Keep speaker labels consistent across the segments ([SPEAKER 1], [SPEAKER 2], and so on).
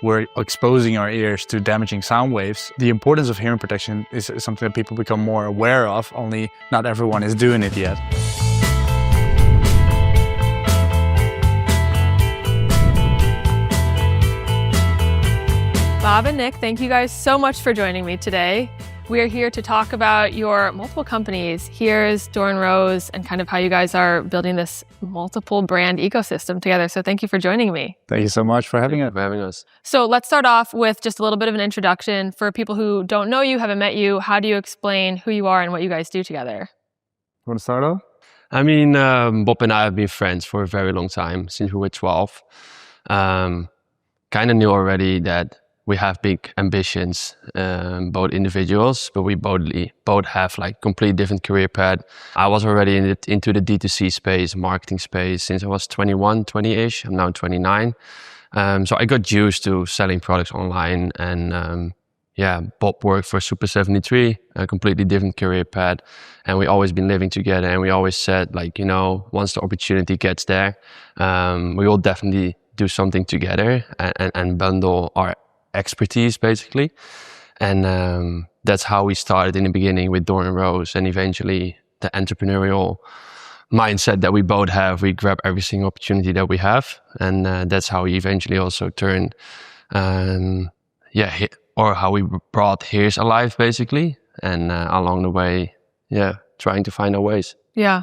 [SPEAKER 1] we're exposing our ears to damaging sound waves, the importance of hearing protection is something that people become more aware of, only not everyone is doing it yet.
[SPEAKER 2] Bob and Nick, thank you guys so much for joining me today. We are here to talk about your multiple companies, Hears, Dore Rose, and kind of how you guys are building this multiple brand ecosystem together. So thank you for joining me.
[SPEAKER 1] Thank you so much for having
[SPEAKER 3] us.
[SPEAKER 2] So let's start off with just a little bit of an introduction. For people who don't know you, haven't met you, how do you explain who you are and what you guys do together?
[SPEAKER 1] Want to start off?
[SPEAKER 3] I mean, Bob and I have been friends for a very long time, since we were 12. Kind of knew already that we have big ambitions, both individuals, but we both have like complete different career path. I was already into the D2C space, marketing space, since I was 21, 20-ish. I'm now 29. So I got used to selling products online, and Bob worked for Super 73, a completely different career path. And we always been living together, and we always said, like, you know, once the opportunity gets there, we will definitely do something together and bundle our expertise, basically. And that's how we started in the beginning with Dore Rose, and eventually the entrepreneurial mindset that we both have, we grab every single opportunity that we have, and that's how we eventually also turned or how we brought Hears alive, basically, and along the way trying to find our ways.
[SPEAKER 2] Yeah.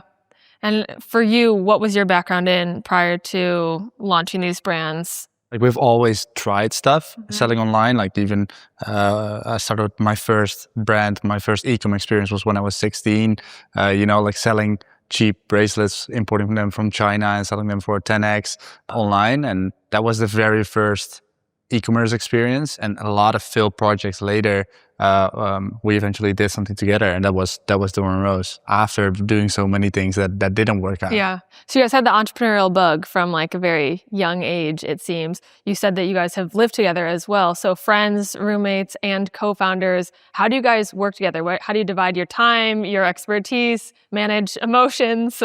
[SPEAKER 2] And for you, what was your background in prior to launching these brands?
[SPEAKER 1] Like, we've always tried stuff, selling online. Like, even I started my first brand, my first e-com experience was when I was 16. Like selling cheap bracelets, importing them from China and selling them for 10x online. And that was the very first e-commerce experience. And a lot of failed projects later, we eventually did something together, and that was Dore Rose, after doing so many things that didn't work out.
[SPEAKER 2] Yeah. So you guys had the entrepreneurial bug from like a very young age, it seems. You said that you guys have lived together as well. So friends, roommates, and co-founders. How do you guys work together? How do you divide your time, your expertise, manage emotions?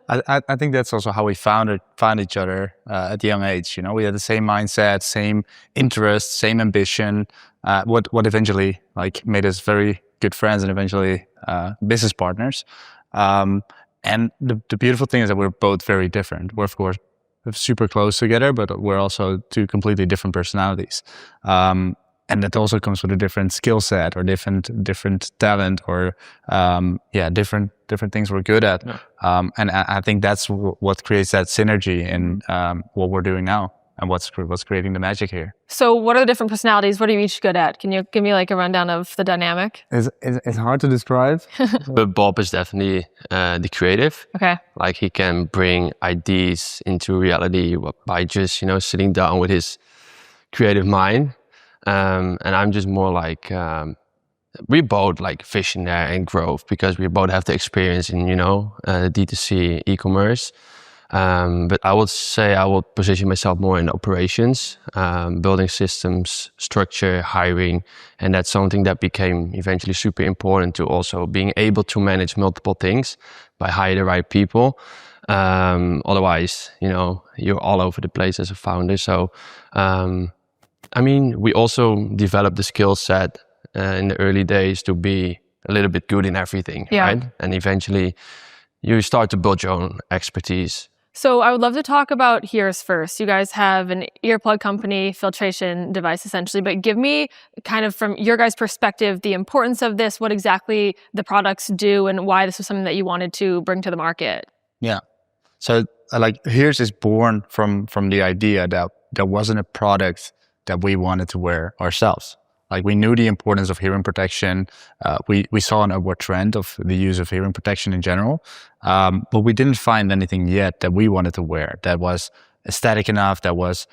[SPEAKER 1] I think that's also how we found each other at a young age. You know, we had the same mindset, same interests, same ambition. What eventually like made us very good friends and eventually business partners. And the beautiful thing is that we're both very different. We're of course super close together, but we're also two completely different personalities. And that also comes with a different skill set or different talent or different things we're good at. Yeah. And I think that's what creates that synergy in what we're doing now. And what's creating the magic here.
[SPEAKER 2] So what are the different personalities? What are you each good at? Can you give me like a rundown of the dynamic?
[SPEAKER 1] It's hard to describe.
[SPEAKER 3] But Bob is definitely the creative.
[SPEAKER 2] Okay.
[SPEAKER 3] Like, he can bring ideas into reality by just, sitting down with his creative mind. And I'm just more like, we both like visionary and growth, because we both have the experience in, D2C e-commerce. But I would say I would position myself more in operations, building systems, structure, hiring. And that's something that became eventually super important, to also being able to manage multiple things by hiring the right people. Otherwise, you're all over the place as a founder. So, we also developed the skill set in the early days to be a little bit good in everything, right? And eventually you start to build your own expertise.
[SPEAKER 2] So I would love to talk about Hears first. You guys have an earplug company, filtration device essentially, but give me kind of from your guys' perspective, the importance of this, what exactly the products do, and why this was something that you wanted to bring to the market.
[SPEAKER 1] Yeah. So like Hears is born from the idea that there wasn't a product that we wanted to wear ourselves. Like, we knew the importance of hearing protection. We saw an upward trend of the use of hearing protection in general. But we didn't find anything yet that we wanted to wear that was aesthetic enough, that was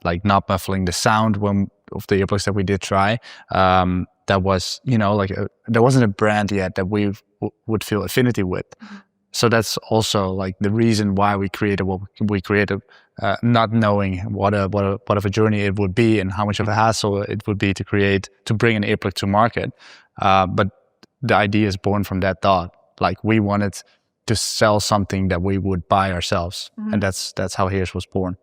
[SPEAKER 1] like not muffling the sound of the earplugs that we did try. That was, there wasn't a brand yet that we would feel affinity with. So that's also like the reason why we created what we created, not knowing what of a journey it would be and how much of a hassle it would be to bring an earplug to market. But the idea is born from that thought. Like, we wanted to sell something that we would buy ourselves, and that's how Hears was born.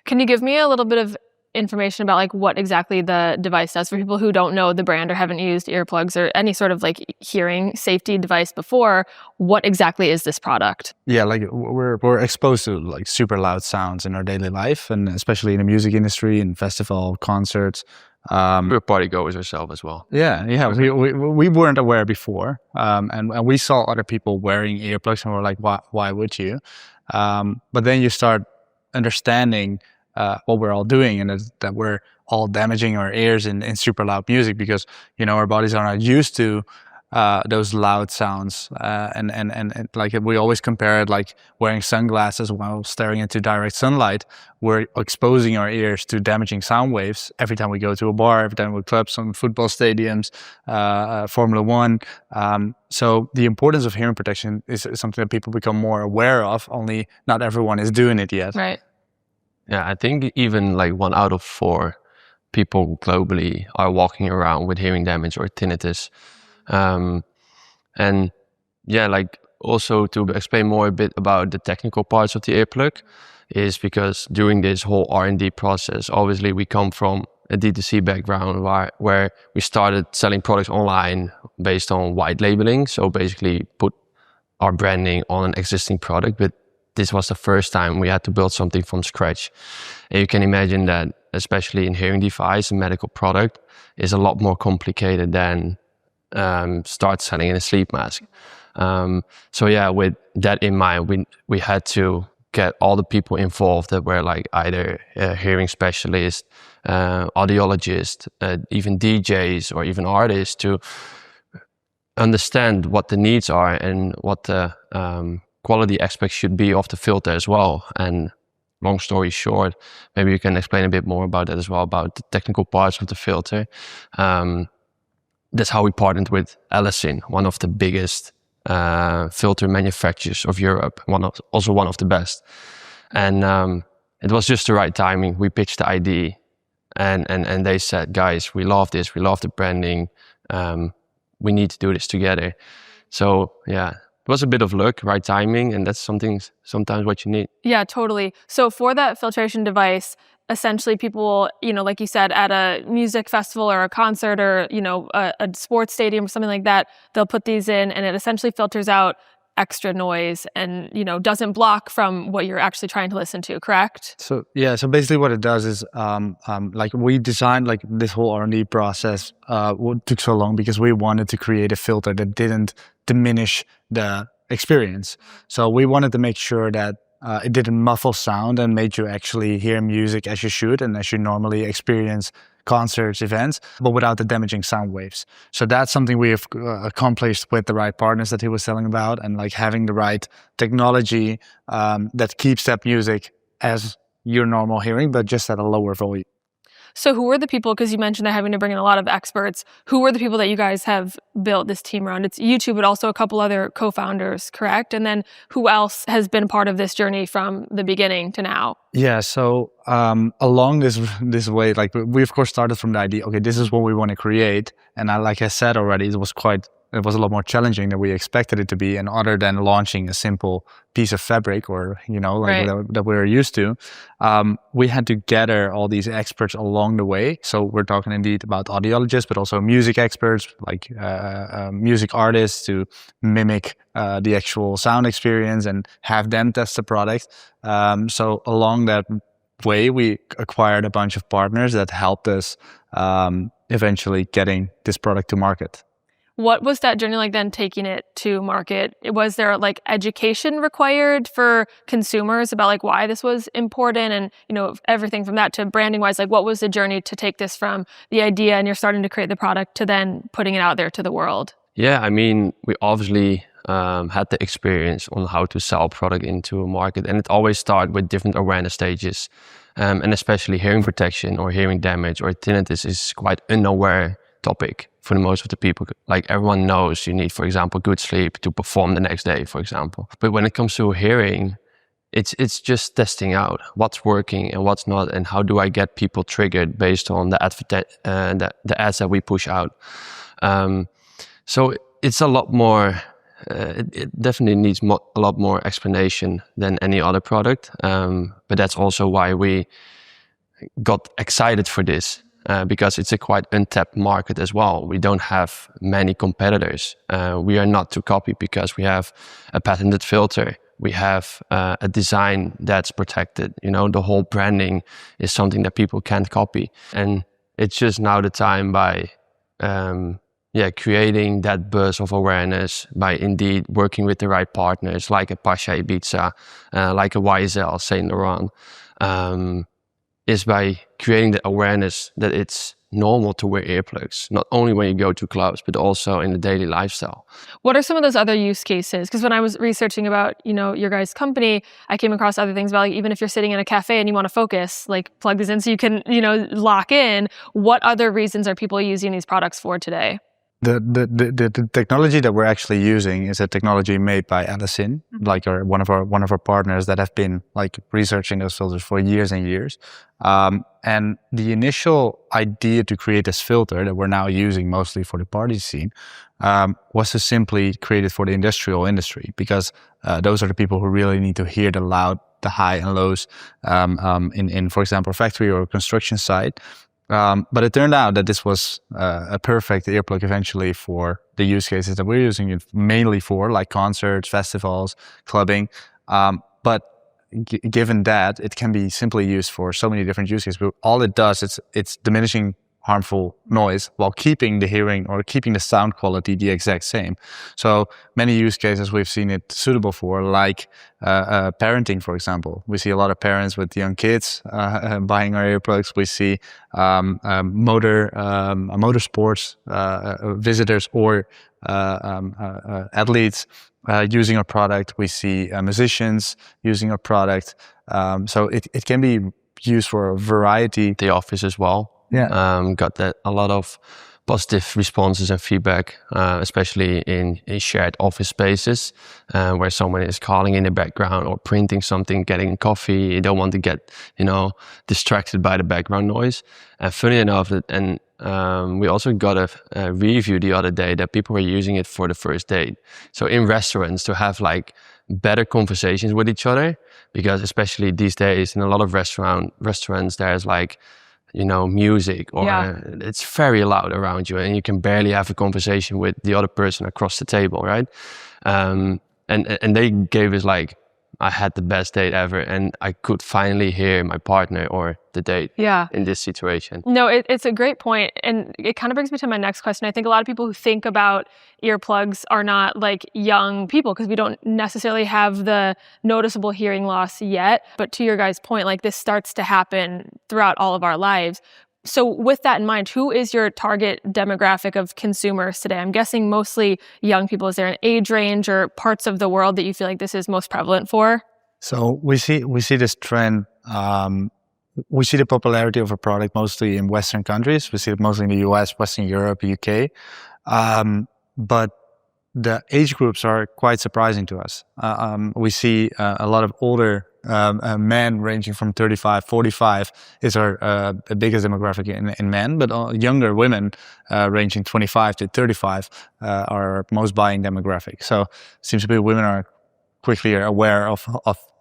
[SPEAKER 2] Can you give me a little bit of information about like what exactly the device does for people who don't know the brand or haven't used earplugs or any sort of like hearing safety device before? What exactly is this product?
[SPEAKER 1] Yeah, like we're exposed to like super loud sounds in our daily life, and especially in the music industry and festival concerts.
[SPEAKER 3] We're party goers ourselves as well.
[SPEAKER 1] Yeah. We weren't aware before, and we saw other people wearing earplugs, and we're like, why would you? But then you start understanding what we're all doing, and that we're all damaging our ears in super loud music because our bodies are not used to those loud sounds, and like we always compare it like wearing sunglasses while staring into direct sunlight. We're exposing our ears to damaging sound waves every time we go to a bar, every time we clubs, some football stadiums, Formula One. So the importance of hearing protection is something that people become more aware of. Only not everyone is doing it yet.
[SPEAKER 2] Right.
[SPEAKER 3] Yeah, I think even like 1 out of 4 people globally are walking around with hearing damage or tinnitus. And yeah, like also to explain more a bit about the technical parts of the earplug is because during this whole R&D process, obviously we come from a D2C background where we started selling products online based on white labeling. So basically put our branding on an existing product, but this was the first time we had to build something from scratch. And you can imagine that, especially in hearing device, a medical product is a lot more complicated than start selling in a sleep mask. So yeah, with that in mind, we had to get all the people involved that were like either hearing specialists, audiologists, even DJs or even artists to understand what the needs are and what the quality aspects should be of the filter as well. And long story short, maybe you can explain a bit more about that as well, about the technical parts of the filter. That's how we partnered with Allison, one of the biggest filter manufacturers of Europe, also one of the best. And it was just the right timing. We pitched the idea and they said, guys, we love this. We love the branding. We need to do this together. So yeah, it was a bit of luck, right timing, and that's sometimes what you need.
[SPEAKER 2] Yeah, totally. So for that filtration device, essentially people, like you said, at a music festival or a concert or, a sports stadium or something like that, they'll put these in and it essentially filters out extra noise and, doesn't block from what you're actually trying to listen to, correct?
[SPEAKER 1] So yeah, so basically what it does is like we designed like this whole R&D process took so long because we wanted to create a filter that didn't diminish the experience. So we wanted to make sure that it didn't muffle sound and made you actually hear music as you should and as you normally experience concerts, events, but without the damaging sound waves. So that's something we have accomplished with the right partners that he was telling about, and like having the right technology that keeps that music as your normal hearing, but just at a lower volume.
[SPEAKER 2] So who are the people, because you mentioned they're having to bring in a lot of experts, who are the people that you guys have built this team around? It's you two, but also a couple other co-founders, correct? And then who else has been part of this journey from the beginning to now?
[SPEAKER 1] Yeah, so along this way, like we of course started from the idea, okay, this is what we want to create. And like I said already, it was a lot more challenging than we expected it to be. And other than launching a simple piece of fabric or,
[SPEAKER 2] Right.
[SPEAKER 1] that we were used to, we had to gather all these experts along the way. So we're talking indeed about audiologists, but also music experts, like music artists to mimic the actual sound experience and have them test the product. So along that way, we acquired a bunch of partners that helped us eventually getting this product to market.
[SPEAKER 2] What was that journey like then, taking it to market? Was there like education required for consumers about like why this was important and, everything from that to branding wise? Like what was the journey to take this from the idea and you're starting to create the product to then putting it out there to the world?
[SPEAKER 3] Yeah, I mean, we obviously had the experience on how to sell product into a market, and it always starts with different awareness stages. And especially hearing protection or hearing damage or tinnitus is quite an unaware topic for the most of the people. Like everyone knows you need, for example, good sleep to perform the next day, for example. But when it comes to hearing, it's just testing out what's working and what's not, and how do I get people triggered based on the ads that we push out. So it's a lot more. It definitely needs a lot more explanation than any other product. But that's also why we got excited for this because it's a quite untapped market as well. We don't have many competitors. We are not to copy because we have a patented filter. We have a design that's protected. You know, the whole branding is something that people can't copy. And it's just now the time by creating that buzz of awareness, by indeed working with the right partners like a Pasha Ibiza, like a YSL, Saint Laurent, is by creating the awareness that it's normal to wear earplugs, not only when you go to clubs, but also in the daily lifestyle.
[SPEAKER 2] What are some of those other use cases? Because when I was researching about, your guys' company, I came across other things about, like, even if you're sitting in a cafe and you want to focus, like, plug this in so you can, lock in. What other reasons are people using these products for today?
[SPEAKER 1] The technology that we're actually using is a technology made by Allison, like one of our partners that have been like researching those filters for years and years. And the initial idea to create this filter that we're now using mostly for the party scene was to simply create it for the industrial industry, because those are the people who really need to hear the loud, the high and lows in for example, a factory or a construction site. But it turned out that this was a perfect earplug eventually for the use cases that we're using it mainly for, like concerts, festivals, clubbing. But given that, it can be simply used for so many different use cases. But all it does, it's diminishing harmful noise while keeping the hearing or keeping the sound quality the exact same. So many use cases we've seen it suitable for, like parenting, for example. We see a lot of parents with young kids buying our earplugs. We see motorsports visitors or athletes using our product. We see musicians using our product. So it can be used for a variety.
[SPEAKER 3] The office as well.
[SPEAKER 1] Yeah.
[SPEAKER 3] Got a lot of positive responses and feedback, especially in shared office spaces where someone is calling in the background or printing something, getting coffee. You don't want to get, distracted by the background noise. And funny enough, we also got a review the other day that people were using it for the first date. So in restaurants, to have like better conversations with each other, because especially these days in a lot of restaurants, there's like, music, or it's very loud around you and you can barely have a conversation with the other person across the table, right? And they gave us like, I had the best date ever and I could finally hear my partner or the date in this situation.
[SPEAKER 2] No, it's a great point. And it kind of brings me to my next question. I think a lot of people who think about earplugs are not like young people because we don't necessarily have the noticeable hearing loss yet. But to your guys' point, like this starts to happen throughout all of our lives. So with that in mind, who is your target demographic of consumers today? I'm guessing mostly young people. Is there an age range or parts of the world that you feel like this is most prevalent for?
[SPEAKER 1] So we see this trend. We see the popularity of a product mostly in Western countries. We see it mostly in the US, Western Europe, UK. But the age groups are quite surprising to us. We see a lot of older men ranging from 35, 45 is our biggest demographic in men, but younger women ranging 25 to 35 are our most buying demographic. So it seems to be women are quickly aware of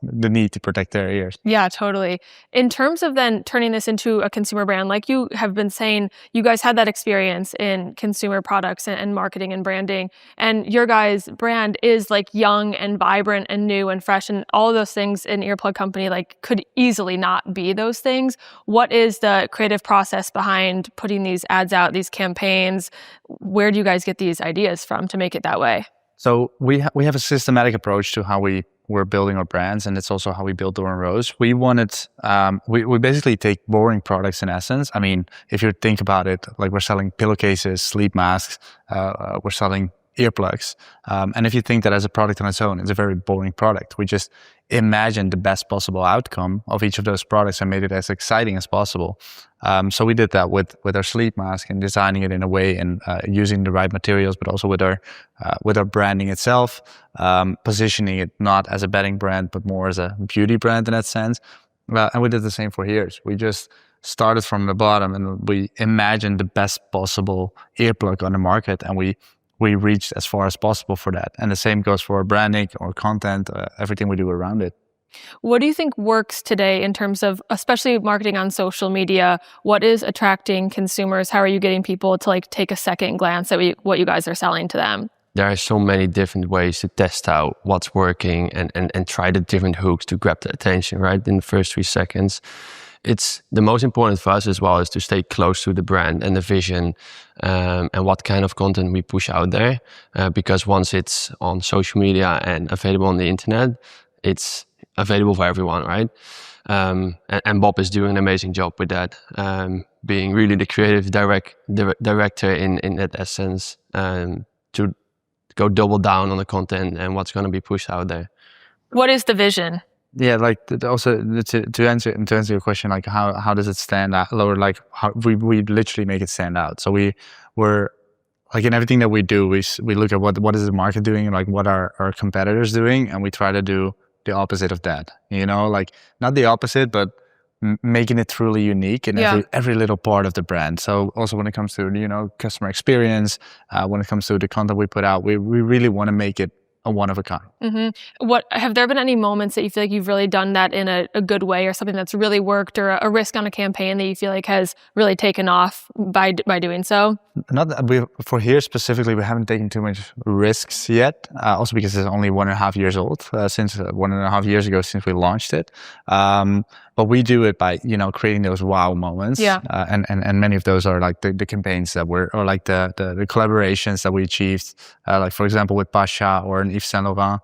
[SPEAKER 1] the need to protect their ears.
[SPEAKER 2] Yeah, totally. In terms of then turning this into a consumer brand, like you have been saying, you guys had that experience in consumer products and marketing and branding, and your guys' brand is like young and vibrant and new and fresh, and all of those things an earplug company like could easily not be those things. What is the creative process behind putting these ads out, these campaigns? Where do you guys get these ideas from to make it that way?
[SPEAKER 1] So we have a systematic approach to how we're building our brands, and it's also how we build Dore Rose. We wanted, we basically take boring products in essence. I mean, if you think about it, like we're selling pillowcases, sleep masks, we're selling earplugs. And if you think that as a product on its own, it's a very boring product. We just imagined the best possible outcome of each of those products and made it as exciting as possible. So we did that with our sleep mask and designing it in a way and using the right materials, but also with our branding itself, positioning it not as a bedding brand, but more as a beauty brand in that sense. And we did the same for ears. We just started from the bottom and we imagined the best possible earplug on the market, and we reached as far as possible for that. And the same goes for our branding or content, everything we do around it.
[SPEAKER 2] What do you think works today in terms of, especially marketing on social media? What is attracting consumers? How are you getting people to like take a second glance at what you guys are selling to them?
[SPEAKER 3] There are so many different ways to test out what's working and try the different hooks to grab the attention, right? In the first 3 seconds. It's the most important for us as well is to stay close to the brand and the vision, and what kind of content we push out there. Because once it's on social media and available on the internet, it's available for everyone, right? And Bob is doing an amazing job with that, being really the creative director in that essence, to go double down on the content and what's going to be pushed out there.
[SPEAKER 2] What is the vision?
[SPEAKER 1] Yeah, like also to answer your question, like how does it stand out, or like how we literally make it stand out. So we're like in everything that we do, we look at what is the market doing, and like what are our competitors doing, and we try to do the opposite of that. You know, like not the opposite, but making it truly unique in every little part of the brand. So also when it comes to customer experience, when it comes to the content we put out, we really want to make it a one of a kind.
[SPEAKER 2] Mm-hmm. What have there been any moments that you feel like you've really done that in a good way, or something that's really worked, or a risk on a campaign that you feel like has really taken off by doing so?
[SPEAKER 1] Not that for here specifically, we haven't taken too much risks yet. Also because it's only 1.5 years old, since 1.5 years ago since we launched it. But we do it by creating those wow moments.
[SPEAKER 2] Yeah.
[SPEAKER 1] And many of those are like the campaigns that or like the collaborations that we achieved. Like for example with Pasha or an Yves Saint Laurent.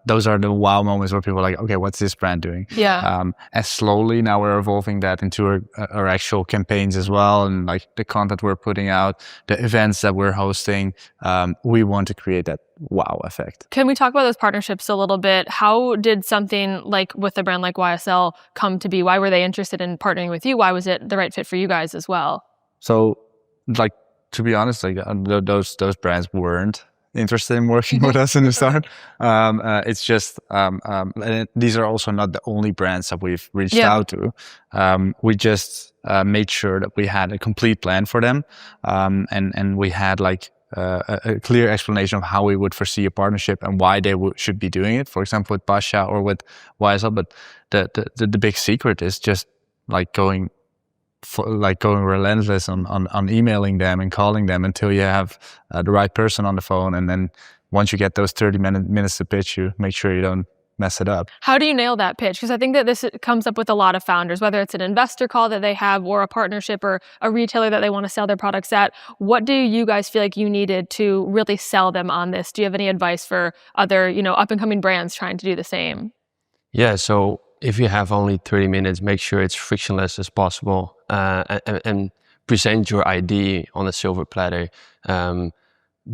[SPEAKER 1] Those are the wow moments where people are like, okay, what's this brand doing?
[SPEAKER 2] Yeah.
[SPEAKER 1] And slowly now we're evolving that into our actual campaigns as well, and like the content we're putting out, the events that we're hosting. We want to create that wow effect.
[SPEAKER 2] Can we talk about those partnerships a little bit? How did something like with a brand like YSL come to be? Why were they interested in partnering with you? Why was it the right fit for you guys as well?
[SPEAKER 1] So, like, to be honest, like those brands weren't interested in working with us in the start. It's just and these are also not the only brands that we've reached out to. We just made sure that we had a complete plan for them, and we had like a clear explanation of how we would foresee a partnership and why they should be doing it. For example, with Pasha or with YSL. But the big secret is just like going relentless on emailing them and calling them until you have the right person on the phone. And then once you get those 30 minutes to pitch, you make sure you don't mess it up.
[SPEAKER 2] How do you nail that pitch? Because I think that this comes up with a lot of founders, whether it's an investor call that they have or a partnership or a retailer that they want to sell their products at. What do you guys feel like you needed to really sell them on this? Do you have any advice for other, up and coming brands trying to do the same?
[SPEAKER 3] Yeah, so if you have only 30 minutes, make sure it's frictionless as possible, and present your idea on a silver platter.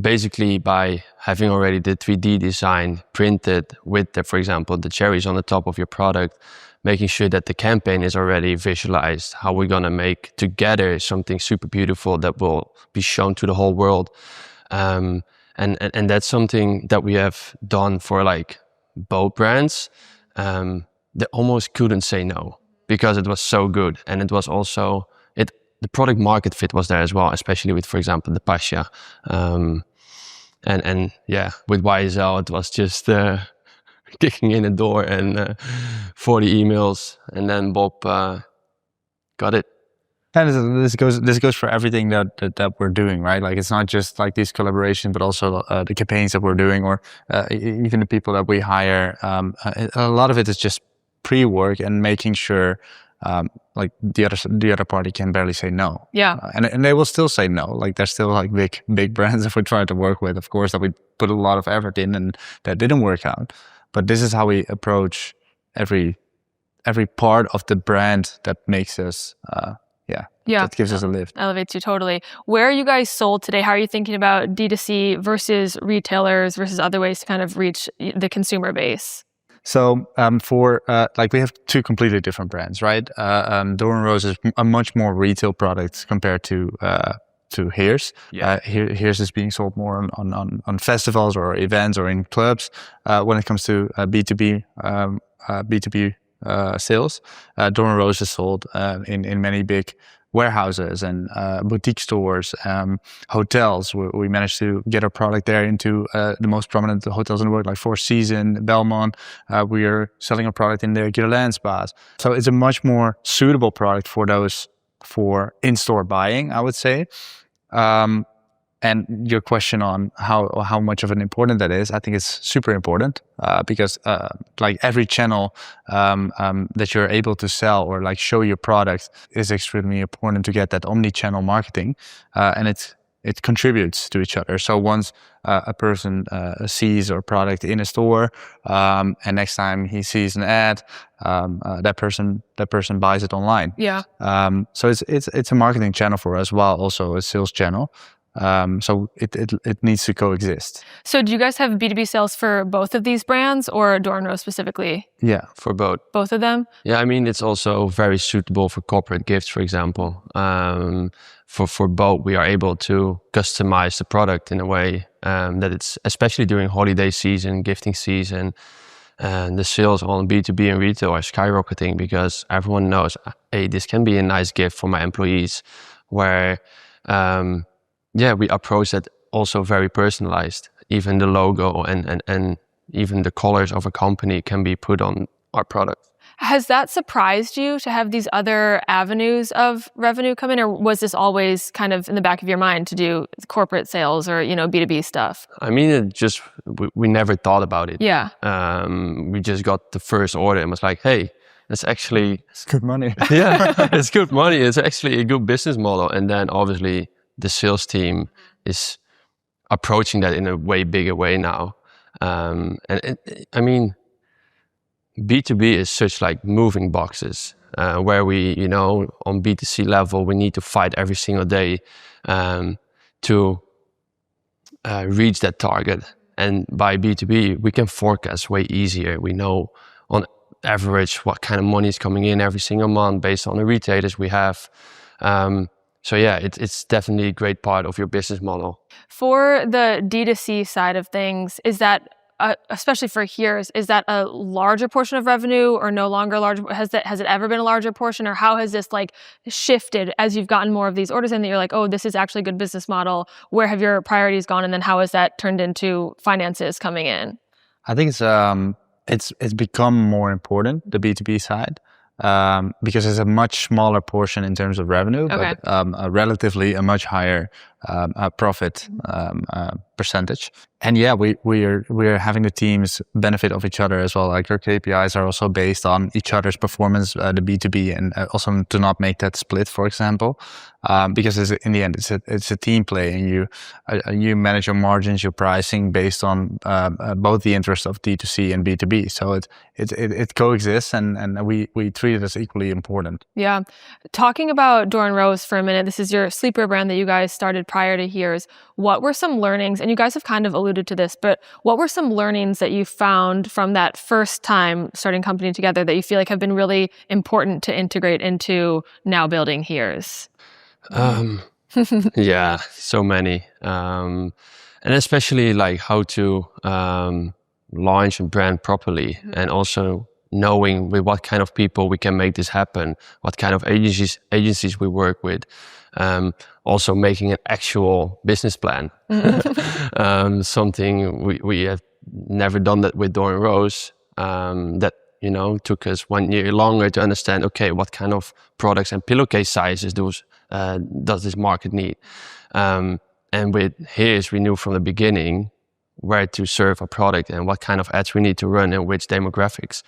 [SPEAKER 3] Basically by having already the 3D design printed with, for example, the cherries on the top of your product, making sure that the campaign is already visualized, how we're going to make together something super beautiful that will be shown to the whole world. And that's something that we have done for like both brands. They almost couldn't say no because it was so good. And it was also, the product market fit was there as well, especially with, for example, the Pasha. And yeah, with YSL, it was just kicking in a door and 40 emails, and then Bob got it.
[SPEAKER 1] And this goes for everything that we're doing, right? Like it's not just like these collaborations, but also the campaigns that we're doing, or even the people that we hire. A lot of it is just pre-work and making sure like the other party can barely say no.
[SPEAKER 2] Yeah.
[SPEAKER 1] And they will still say no. Like there's still like big brands that we try to work with, of course, that we put a lot of effort in and that didn't work out. But this is how we approach every part of the brand that makes us that gives us a lift.
[SPEAKER 2] Elevates you totally. Where are you guys sold today? How are you thinking about D2C versus retailers versus other ways to kind of reach the consumer base?
[SPEAKER 1] So for like we have two completely different brands, right? Dore Rose is a much more retail product compared to Hears.
[SPEAKER 3] Yeah.
[SPEAKER 1] Hears is being sold more on festivals or events or in clubs. When it comes to B2B sales, Dore Rose is sold in many big warehouses and boutique stores, hotels. We managed to get our product there into the most prominent hotels in the world, like Four Seasons, Belmont. We are selling our product in the Guerlain spas. So it's a much more suitable product for in-store buying, I would say. And your question on how much of an important that is, I think it's super important because like every channel that you're able to sell or like show your product is extremely important to get that omni-channel marketing, and it contributes to each other. So once a person sees our product in a store, and next time he sees an ad, that person buys it online.
[SPEAKER 2] Yeah.
[SPEAKER 1] So it's a marketing channel for us, while also a sales channel. So it needs to coexist.
[SPEAKER 2] So do you guys have B2B sales for both of these brands, or Dore Rose specifically?
[SPEAKER 1] Yeah,
[SPEAKER 3] For both.
[SPEAKER 2] Both of them?
[SPEAKER 3] Yeah, I mean, it's also very suitable for corporate gifts, for example. For both, we are able to customize the product in a way that it's, especially during holiday season, gifting season, and the sales on B2B and retail are skyrocketing because everyone knows, hey, this can be a nice gift for my employees, where we approach that also very personalized. Even the logo and even the colors of a company can be put on our product.
[SPEAKER 2] Has that surprised you to have these other avenues of revenue come in, or was this always kind of in the back of your mind to do corporate sales or, B2B stuff?
[SPEAKER 3] I mean, we never thought about it.
[SPEAKER 2] Yeah.
[SPEAKER 3] We just got the first order and was like, hey, it's
[SPEAKER 1] good money.
[SPEAKER 3] yeah, it's good money. It's actually a good business model. And then obviously the sales team is approaching that in a way bigger way now. I mean, B2B is such like moving boxes where we, on B2C level, we need to fight every single day to reach that target. And by B2B, we can forecast way easier. We know on average what kind of money is coming in every single month based on the retailers we have. So yeah, it's definitely a great part of your business model. For
[SPEAKER 2] the D2C side of things, is that, especially for Hears, is that a larger portion of revenue or no longer large? Has it ever been a larger portion, or how has this like shifted as you've gotten more of these orders in that you're like, oh, this is actually a good business model? Where have your priorities gone, and then how has that turned into finances coming in?
[SPEAKER 1] I think it's become more important, the B2B side. Because it's a much smaller portion in terms of revenue,
[SPEAKER 2] okay,
[SPEAKER 1] but relatively a much higher profit percentage. And yeah, we are having the teams benefit of each other as well. Like our KPIs are also based on each other's performance, the B2B, and also to not make that split, for example, because in the end it's a team play, and you manage your margins, your pricing based on both the interests of D2C and B2B. So it coexists, and we treat it as equally important.
[SPEAKER 2] Yeah. Talking about Dore Rose for a minute, this is your sleeper brand that you guys started prior to Hears. What were some learnings, and you guys have kind of alluded to this, but what were some learnings that you found from that first time starting company together that you feel like have been really important to integrate into now building Hears?
[SPEAKER 3] Yeah, so many. And especially like how to launch a brand properly, and also knowing with what kind of people we can make this happen, what kind of agencies we work with. Also making an actual business plan. Something we have never done that with Dore Rose. That took us 1 year longer to understand. Okay, what kind of products and pillowcase sizes does this market need? And with Hears, we knew from the beginning where to serve a product and what kind of ads we need to run and which demographics.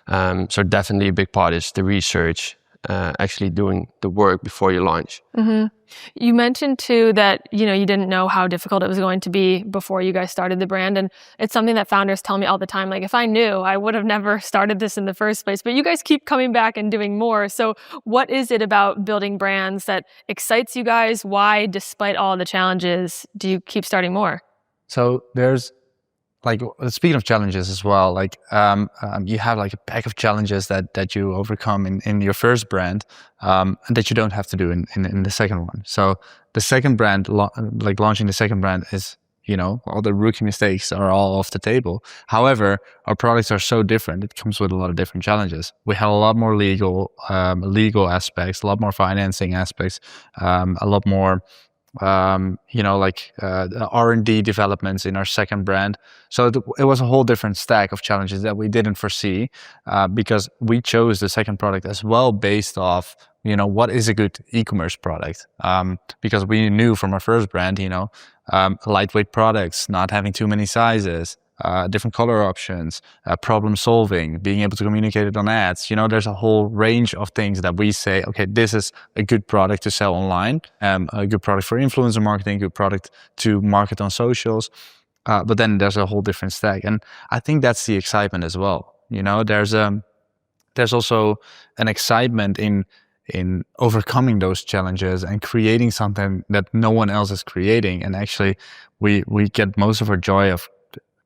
[SPEAKER 3] So definitely a big part is the research. Actually doing the work before you launch.
[SPEAKER 2] Mm-hmm. You mentioned too that you didn't know how difficult it was going to be before you guys started the brand, and it's something that founders tell me all the time. Like, if I knew, I would have never started this in the first place. But you guys keep coming back and doing more. So, what is it about building brands that excites you guys? Why, despite all the challenges, do you keep starting more?
[SPEAKER 1] So there's, like, speaking of challenges as well, like you have like a pack of challenges that you overcome in your first brand, and that you don't have to do in the second one. So the second brand, launching the second brand is all the rookie mistakes are all off the table. However, our products are so different. It comes with a lot of different challenges. We have a lot more legal aspects, a lot more financing aspects, a lot more R&D developments in our second brand. So it was a whole different stack of challenges that we didn't foresee, because we chose the second product as well based off, what is a good e-commerce product? Because we knew from our first brand, lightweight products, not having too many sizes, different color options, problem solving, being able to communicate it on ads. There's a whole range of things that we say, okay, this is a good product to sell online, a good product for influencer marketing, good product to market on socials. But then there's a whole different stack. And I think that's the excitement as well. There's also an excitement in overcoming those challenges and creating something that no one else is creating. And actually we get most of our joy of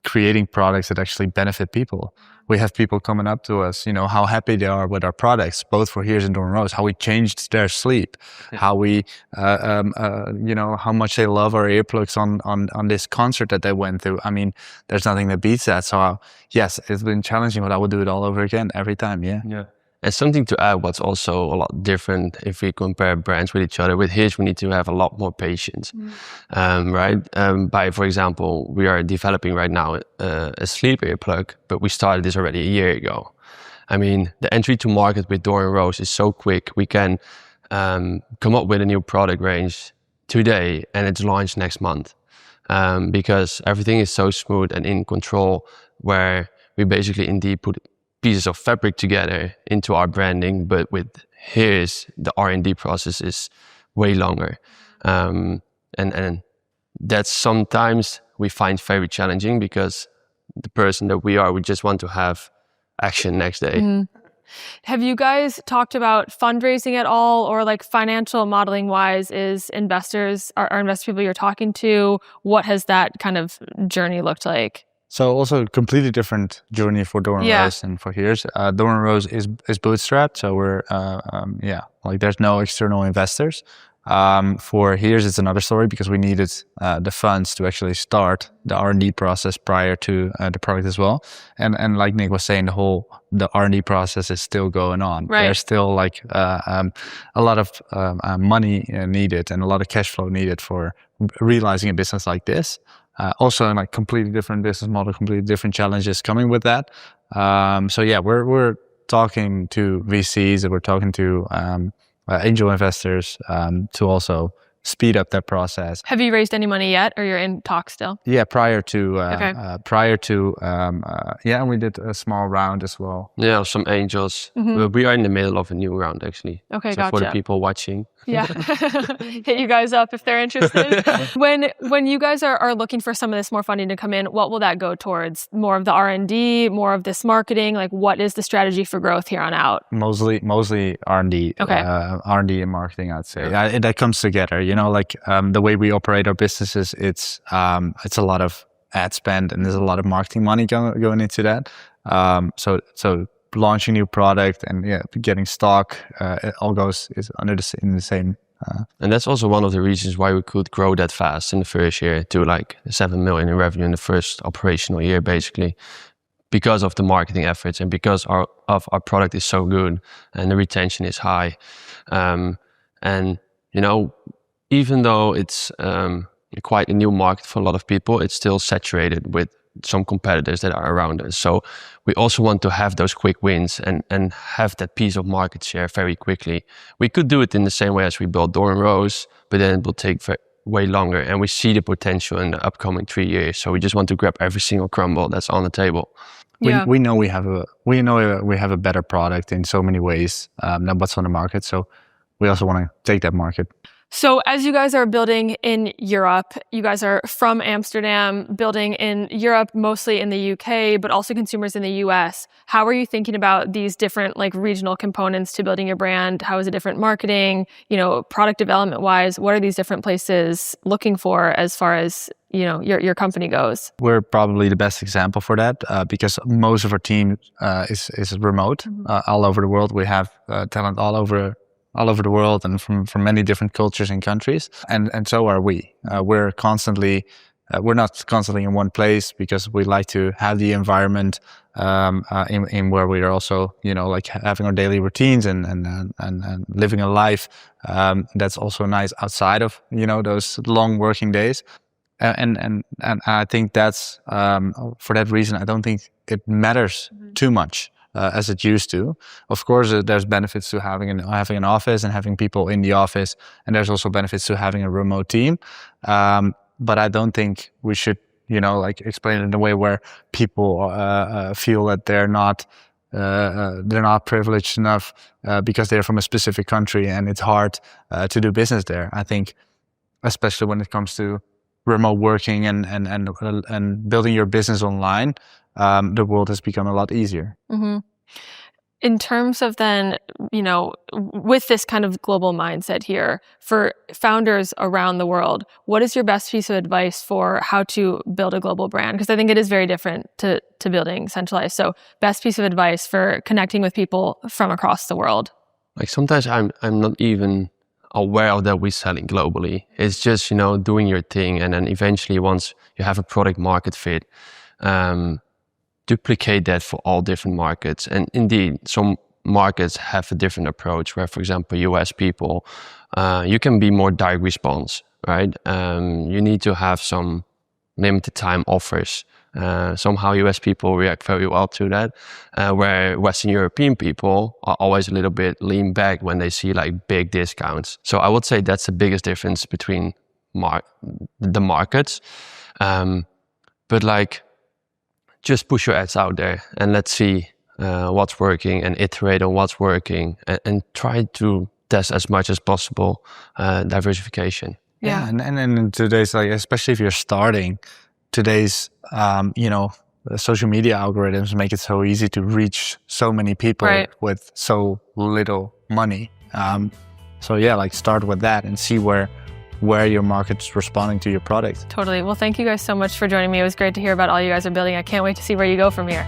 [SPEAKER 1] creating products that actually benefit people. We have people coming up to us, how happy they are with our products, both for Hears and Dore Rose, how we changed their sleep, how we, how much they love our earplugs on this concert that they went through. I mean, there's nothing that beats that. So yes, it's been challenging, but I would do it all over again every time. Yeah.
[SPEAKER 3] And something to add, what's also a lot different if we compare brands with each other. With Hears, we need to have a lot more patience, right? By, for example, we are developing right now a sleep earplug, but we started this already a year ago. I mean, the entry to market with Dore Rose is so quick. We can come up with a new product range today and it's launched next month, because everything is so smooth and in control, where we basically indeed put pieces of fabric together into our branding, but with Hears, the R&D process is way longer. And that's sometimes we find very challenging, because the person that we are, we just want to have action next day.
[SPEAKER 2] Mm-hmm. Have you guys talked about fundraising at all, or like financial modeling wise, is investors, are investor people you're talking to? What has that kind of journey looked like?
[SPEAKER 1] So also a completely different journey for Dore Rose and for Hears. Dore Rose is bootstrapped, so we're there's no external investors. For Hears, it's another story, because we needed the funds to actually start the R&D process prior to the product as well. And like Nick was saying, the R&D process is still going on.
[SPEAKER 2] Right.
[SPEAKER 1] There's still a lot of money needed and a lot of cash flow needed for realizing a business like this. Also, completely different business model, completely different challenges coming with that. We're talking to VCs, and we're talking to angel investors to also speed up that process.
[SPEAKER 2] Have you raised any money yet, or you're in talks still?
[SPEAKER 1] Yeah, prior to we did a small round as well.
[SPEAKER 3] Yeah, some angels.
[SPEAKER 2] Mm-hmm.
[SPEAKER 3] We are in the middle of a new round, actually.
[SPEAKER 2] Okay,
[SPEAKER 3] so
[SPEAKER 2] gotcha.
[SPEAKER 3] For the people watching.
[SPEAKER 2] Yeah, hit you guys up if they're interested. When you guys are looking for some of this more funding to come in, what will that go towards? More of the R&D, more of this marketing? Like, what is the strategy for growth here on out?
[SPEAKER 1] Mostly R&D.
[SPEAKER 2] Okay.
[SPEAKER 1] R&D and marketing, I'd say. That comes together. The way we operate our businesses, it's a lot of ad spend, and there's a lot of marketing money going into that. So launching new product and getting stock, it all is in the same.
[SPEAKER 3] And that's also one of the reasons why we could grow that fast in the first year to 7 million in revenue in the first operational year, basically, because of the marketing efforts and because our product is so good and the retention is high. Even though it's quite a new market for a lot of people, it's still saturated with some competitors that are around us. So we also want to have those quick wins and have that piece of market share very quickly. We could do it in the same way as we built Dore Rose, but then it will take way longer. And we see the potential in the upcoming 3 years. So we just want to grab every single crumble that's on the table.
[SPEAKER 2] Yeah.
[SPEAKER 1] We know we have a better product in so many ways than what's on the market. So we also want to take that market.
[SPEAKER 2] So as you guys are building in Europe, you guys are from Amsterdam, building in Europe, mostly in the UK, but also consumers in the US. How are you thinking about these different regional components to building your brand? How is it different marketing, product development wise? What are these different places looking for as far as your company goes? We're probably the best example for that because most of our team is remote all over the world. We have talent all over the world and from many different cultures and countries. And so are we. We're constantly
[SPEAKER 1] we're not constantly in one place because we like to have the environment in where we are also, like having our daily routines and living a life that's also nice outside of, those long working days. And I think that's for that reason, I don't think it matters too much as it used to. Of course, there's benefits to having an office and having people in the office, and there's also benefits to having a remote team. But I don't think we should, like explain it in a way where people feel that they're not privileged enough because they're from a specific country and it's hard to do business there. I think, especially when it comes to remote working and building your business online, the world has become a lot easier.
[SPEAKER 2] Mm-hmm. In terms of then, with this kind of global mindset here, for founders around the world, what is your best piece of advice for how to build a global brand? Because I think it is very different to building centralized. So best piece of advice for connecting with people from across the world.
[SPEAKER 3] Like sometimes I'm not even aware of that we're selling globally. It's just, doing your thing. And then eventually once you have a product market fit, duplicate that for all different markets. And indeed, some markets have a different approach where, for example, US people, you can be more direct response, right? You need to have some limited time offers. Somehow US people react very well to that, where Western European people are always a little bit lean back when they see like big discounts. So I would say that's the biggest difference between the markets. But like, just push your ads out there and let's see what's working and iterate on what's working and try to test as much as possible diversification.
[SPEAKER 2] Yeah.
[SPEAKER 1] And in today's, like, especially if you're starting, today's, social media algorithms make it so easy to reach so many people with so little money. So yeah, like start with that and see where your market's responding to your product.
[SPEAKER 2] Totally. Well, thank you guys so much for joining me. It was great to hear about all you guys are building. I can't wait to see where you go from here.